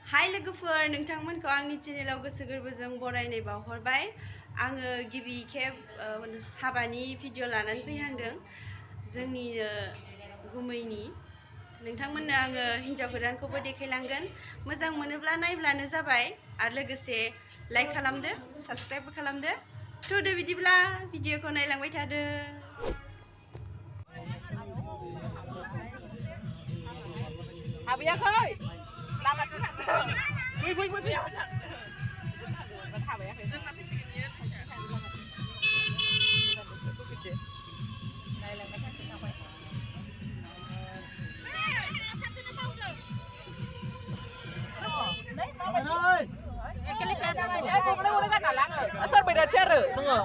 हाय लोगोफोर नोंथांमोनखौ आंनि चेनेलाव गोसो गोरबोजों बरायनाय बावहरबाय। आङो गिबि खेब हाबानि भिडिअ लानानै फैहांदों जोंनि गुमैनि। नोंथांमोननो आङो हिन्जाव गोदानखौबो देखायलांगोन। मोजां मोनोब्ला नायब्लानो जाबाय आरो लोगोसे लाइक खालामदो, साबस्क्राइबबो खालामदो। थुदो बिदिब्ला भिडिअखौ नायलांबाय थादो। हाबैयाखै लामाथिं थांदों बै बैयाव थाबायाखै जोंना नायलांबाय थांसै थांबाय सोर बैराथि आरो नोङो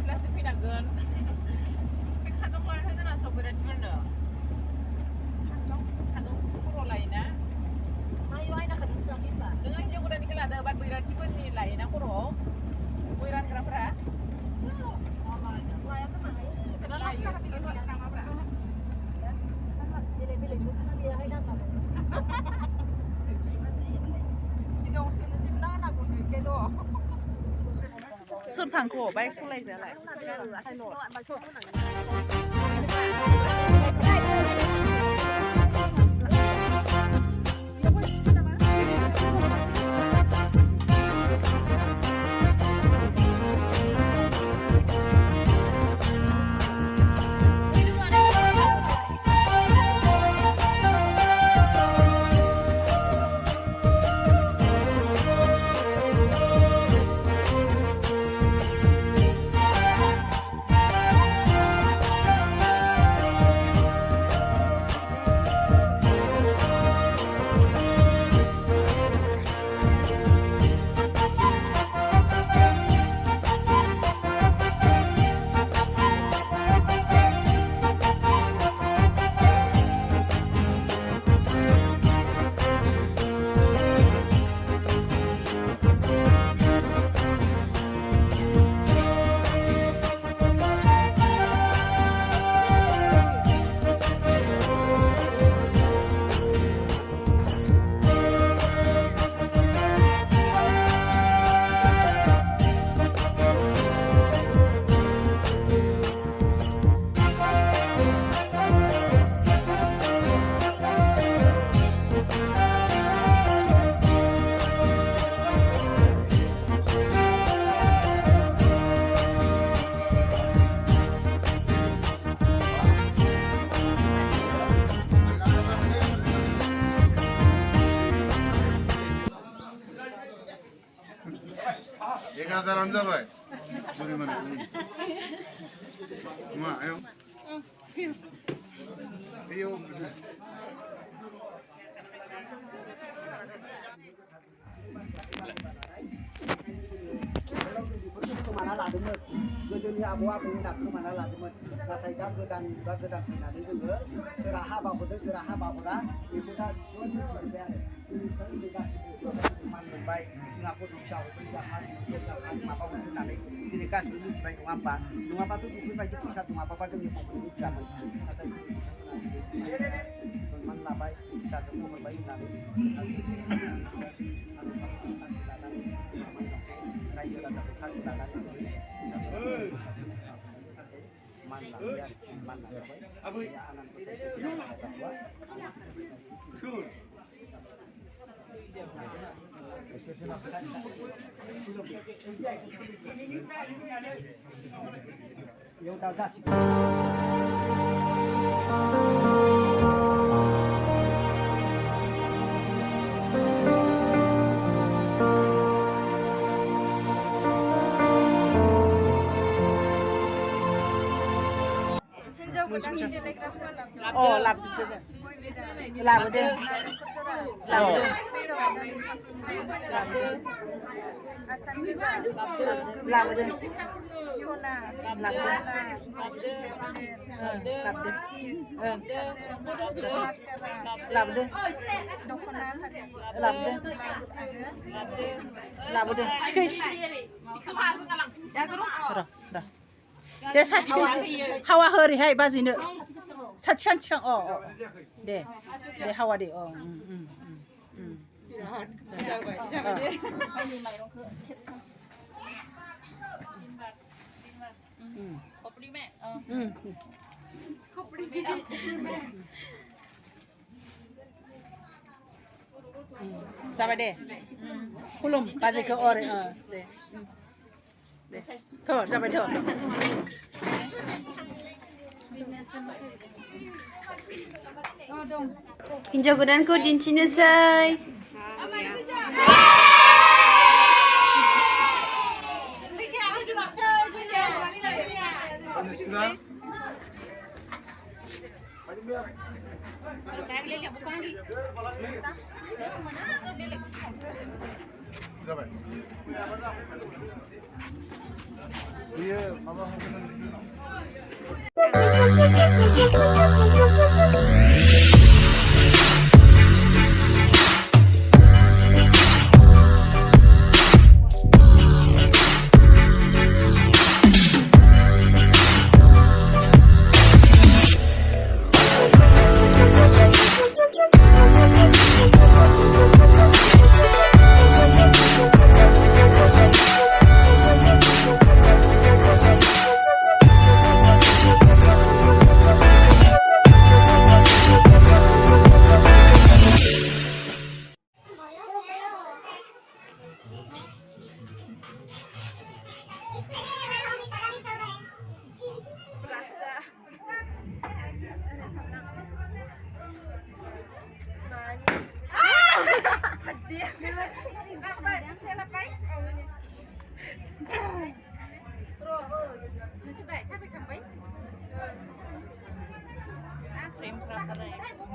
लासै फैनांगोन बे खादौ लानानै जोंना सब बेराथिफोरनो खादौ खर' लायोना नों हिन्जाव गोदाननिखौ लादो बाट बैराथिफोरनि लायोना खर'आव गय रानग्राफ्रा सोर थांखो बाइक सालायग्रायालाय Kasaran जाबाय जुरिमाना मा आयौ आयौ खोमाना लादोंमोन गोदोनि आबौ आबौनि दाब खोमाना लादोंमोन नाथाय दा गोदान फैनानै जोङो सोरहा हाबा हरदों सोरहा हाबा हरा बेखौ दा मिथिजोब्बाय आरो मान मोनबाय जोंहा गथ' फिसा हरदों जोंहा माबा हरदों होननानै दिनै गासिबो मिथिबाय नङा होमबा नङाबाथ' बेफोरबायदि फैसा नङाबाबा जोंनि बर'नि मिथियामोन नाथाय सनमान लाबाय फिसाजों हरबाय होननानै रायजो राजाखौ साख्रि लानानै मान लाबाय आरो मान लाबाय आनान gatawa दा जासिगोन मोनसे मोनसे अ लाबजोबदो लाबोदो लाबोदो लाबोदो सना लाबोदो लाबोदो लाबोदो दख'ना फालि लाबोदो लाबोदो सिखै र' दे साथिखौ हावा हो ओरैहाय बाजैनो साथि खान थिखां अ दे हावा दे अ जाबाय दे खपरि मे खपरि जाबाय दे खुलुम बाजैखौ अरे दे थ' जाबाय थ' हिन्जाव गोदानखौ दिन्थिनोसै जाबाय बेयो माबा होगोन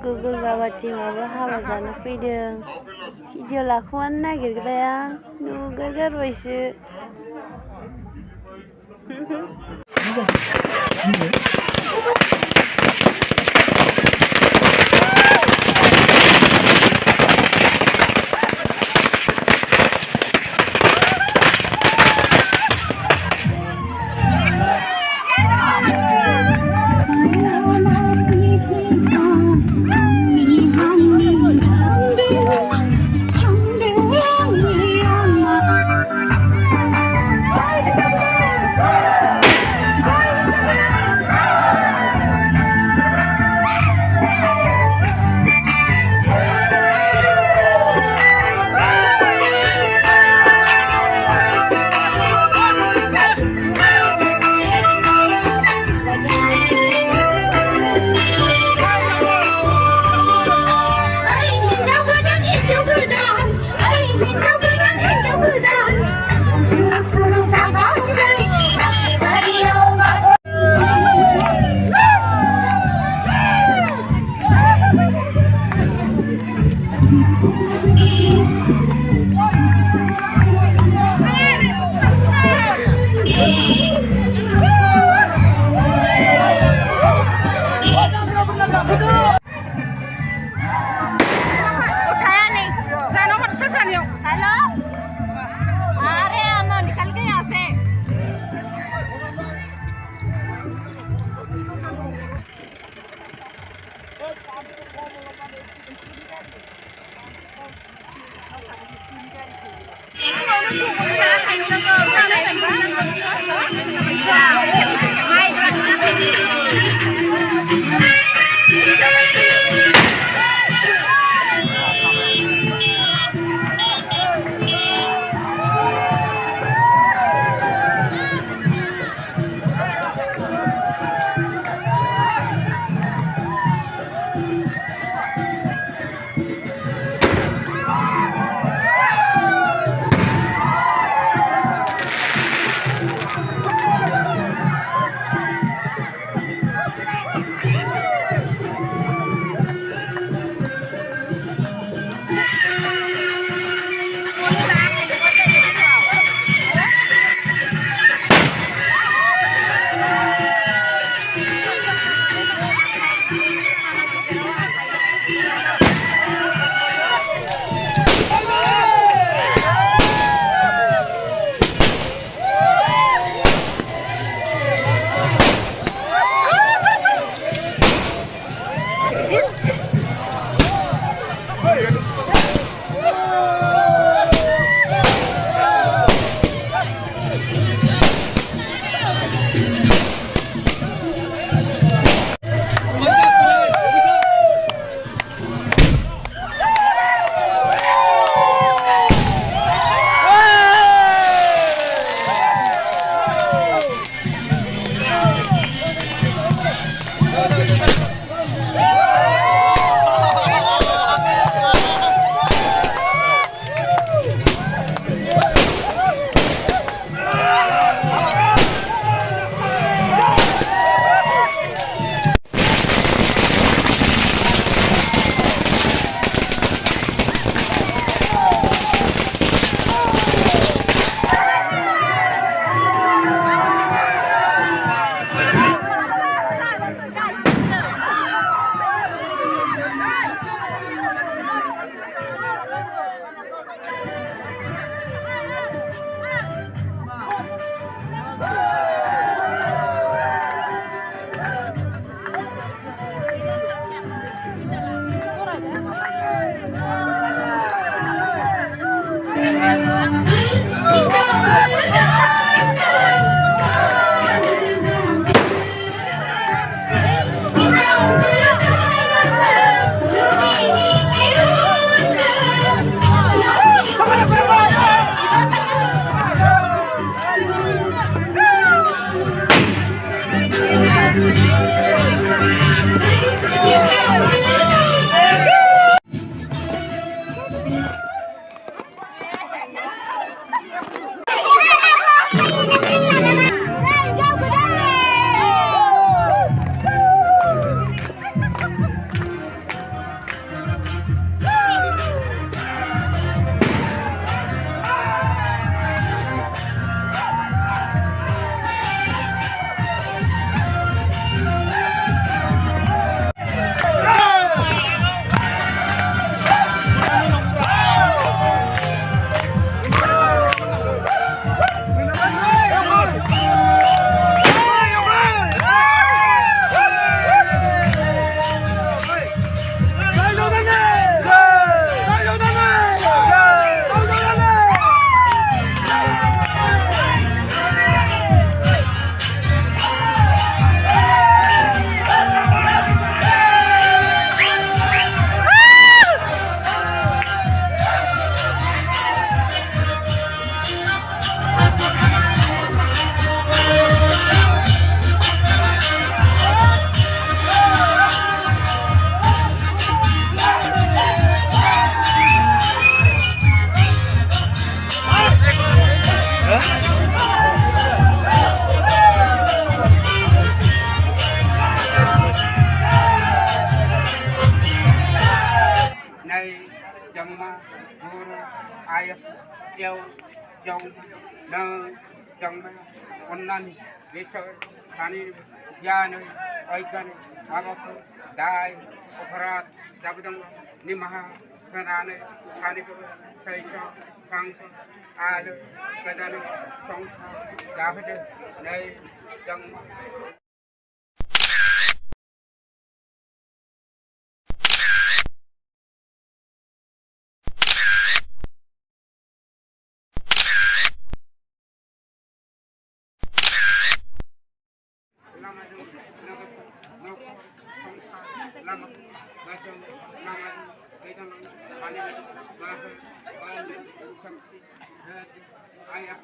गुगल बाबा टीमाबो हाबा जानो फैदों भिडिअ लाखुमानो नागिरग्राया नुगारगारबायसो 정말 온난 위서 산이 야는 어이간 아마프 다이 오퍼라 잡던 니마하 그나네 산이 세이서 강서 아르 그다는 성사 야흐드 내 정말 ayah,